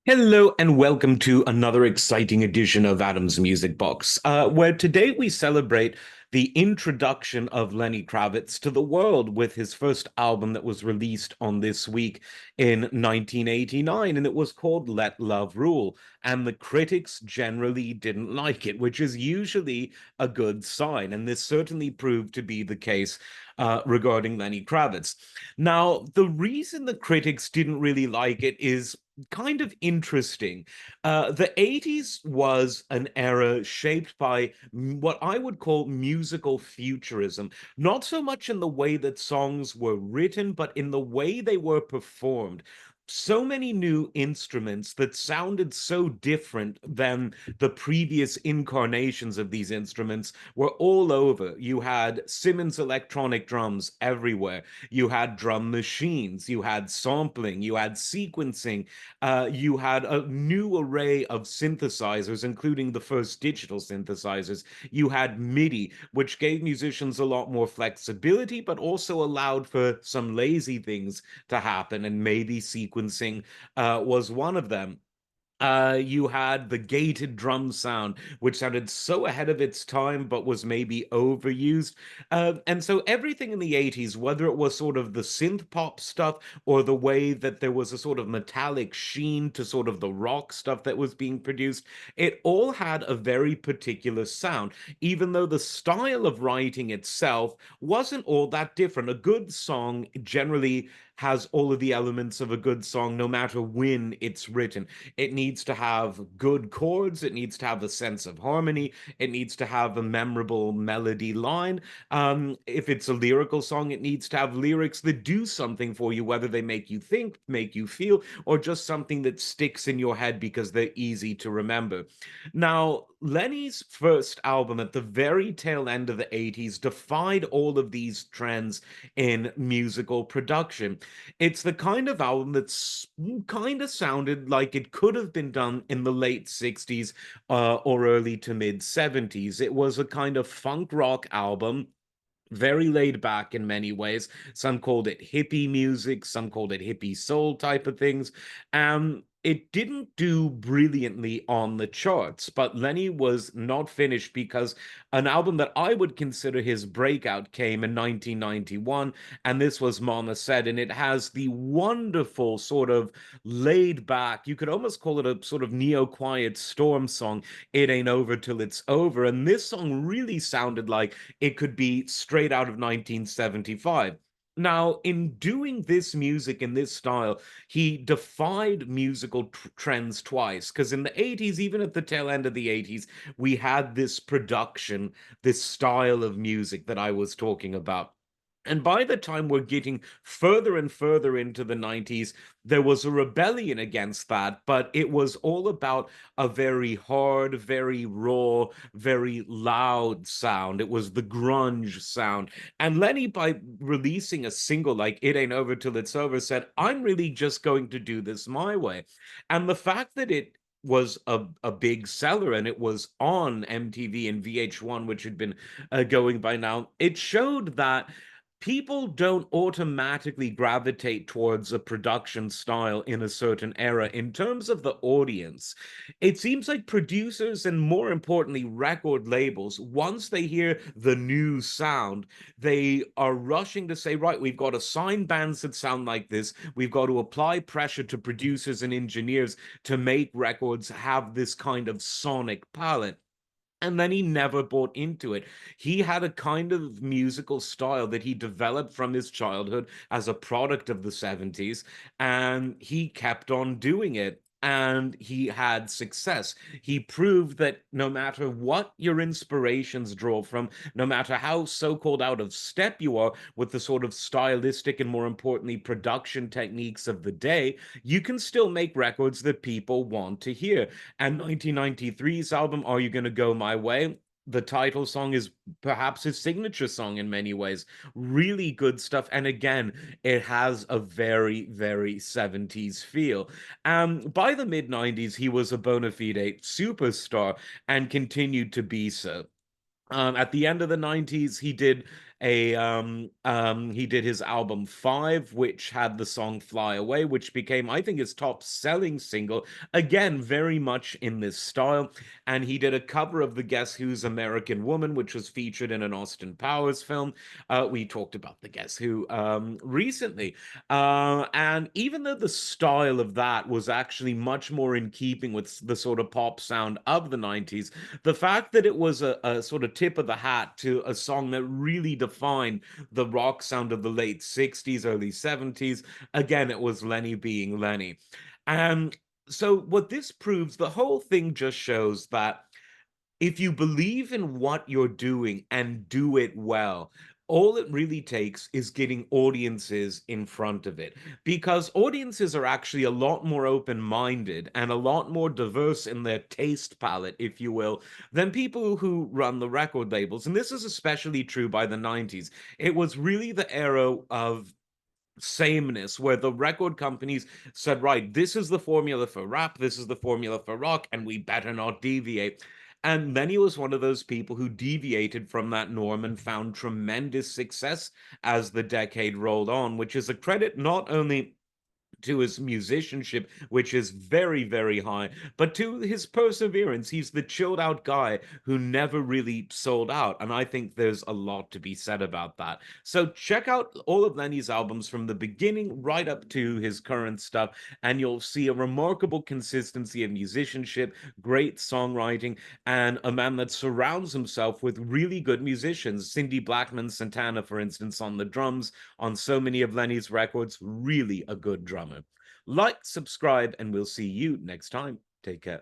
Hello and welcome to another exciting edition of Adam's Music Box, where today we celebrate the introduction of Lenny Kravitz to the world with his first album that was released on this week in 1989, and it was called Let Love Rule. And the critics generally didn't like it, which is usually a good sign, and this certainly proved to be the case regarding Lenny Kravitz. Now, the reason the critics didn't really like it is kind of interesting. The 80s was an era shaped by what I would call musical futurism, not so much in the way that songs were written, but in the way they were performed. So many new instruments that sounded so different than the previous incarnations of these instruments were all over. You had Simmons electronic drums everywhere. You had drum machines. You had sampling. You had sequencing. You had a new array of synthesizers, including the first digital synthesizers. You had MIDI, which gave musicians a lot more flexibility, but also allowed for some lazy things to happen, and maybe sequencing was one of them. You had the gated drum sound, which sounded so ahead of its time, but was maybe overused. And so everything in the 80s, whether it was sort of the synth pop stuff or the way that there was a sort of metallic sheen to sort of the rock stuff that was being produced, it all had a very particular sound, even though the style of writing itself wasn't all that different. A good song generally has all of the elements of a good song, no matter when it's written. It needs to have good chords. It needs to have a sense of harmony. It needs to have a memorable melody line. If it's a lyrical song, it needs to have lyrics that do something for you, whether they make you think, make you feel, or just something that sticks in your head because they're easy to remember. Now, Lenny's first album at the very tail end of the 80s defied all of these trends in musical production. It's the kind of album that's kind of sounded like it could have been done in the late 60s or early to mid 70s. It was a kind of funk rock album, very laid back in many ways. Some called it hippie music, some called it hippie soul type of things. It didn't do brilliantly on the charts, but Lenny was not finished because an album that I would consider his breakout came in 1991, and this was Mama Said, and it has the wonderful sort of laid back, you could almost call it a sort of neo quiet storm song, It Ain't Over Till It's Over. And this song really sounded like it could be straight out of 1975. Now, in doing this music in this style, he defied musical trends twice. Because in the 80s, even at the tail end of the 80s, we had this production, this style of music that I was talking about. And by the time we're getting further and further into the 90s, there was a rebellion against that, but it was all about a very hard, very raw, very loud sound. It was the grunge sound. And Lenny, by releasing a single like It Ain't Over Till It's Over, said, I'm really just going to do this my way. And the fact that it was a big seller and it was on MTV and VH1, which had been going by now, it showed that people don't automatically gravitate towards a production style in a certain era. In terms of the audience, it seems like producers and, more importantly, record labels, once they hear the new sound, they are rushing to say, right, we've got to sign bands that sound like this. We've got to apply pressure to producers and engineers to make records have this kind of sonic palette. And then he never bought into it. He had a kind of musical style that he developed from his childhood as a product of the 70s, and he kept on doing it. And he had success. He proved that no matter what your inspirations draw from, no matter how so called out of step you are with the sort of stylistic and, more importantly, production techniques of the day, you can still make records that people want to hear. And 1993's album, Are You Gonna Go My Way? The title song is perhaps his signature song in many ways. Really good stuff. And again, it has a very, very 70s feel. By the mid 90s, he was a bona fide superstar and continued to be so. At the end of the 90s, he did He did his album Five, which had the song Fly Away, which became, I think, his top selling single, again very much in this style. And he did a cover of the Guess Who's American Woman, which was featured in an Austin Powers film. We talked about the Guess Who recently. And even though the style of that was actually much more in keeping with the sort of pop sound of the 90s, the fact that it was a sort of tip of the hat to a song that really defined the rock sound of the late 60s, early 70s, again, it was Lenny being Lenny. And so, what this proves, the whole thing just shows that if you believe in what you're doing and do it well, all it really takes is getting audiences in front of it, because audiences are actually a lot more open-minded and a lot more diverse in their taste palette, if you will, than people who run the record labels. And this is especially true by the 90s. It was really the era of sameness, where the record companies said, right, this is the formula for rap, this is the formula for rock, and we better not deviate. And Lenny was one of those people who deviated from that norm and found tremendous success as the decade rolled on, which is a credit not only to his musicianship, which is very, very high, but to his perseverance. He's the chilled out guy who never really sold out. And I think there's a lot to be said about that. So check out all of Lenny's albums from the beginning right up to his current stuff, and you'll see a remarkable consistency of musicianship, great songwriting, and a man that surrounds himself with really good musicians. Cindy Blackman Santana, for instance, on the drums on so many of Lenny's records, really a good drummer. Like, subscribe, and we'll see you next time. Take care.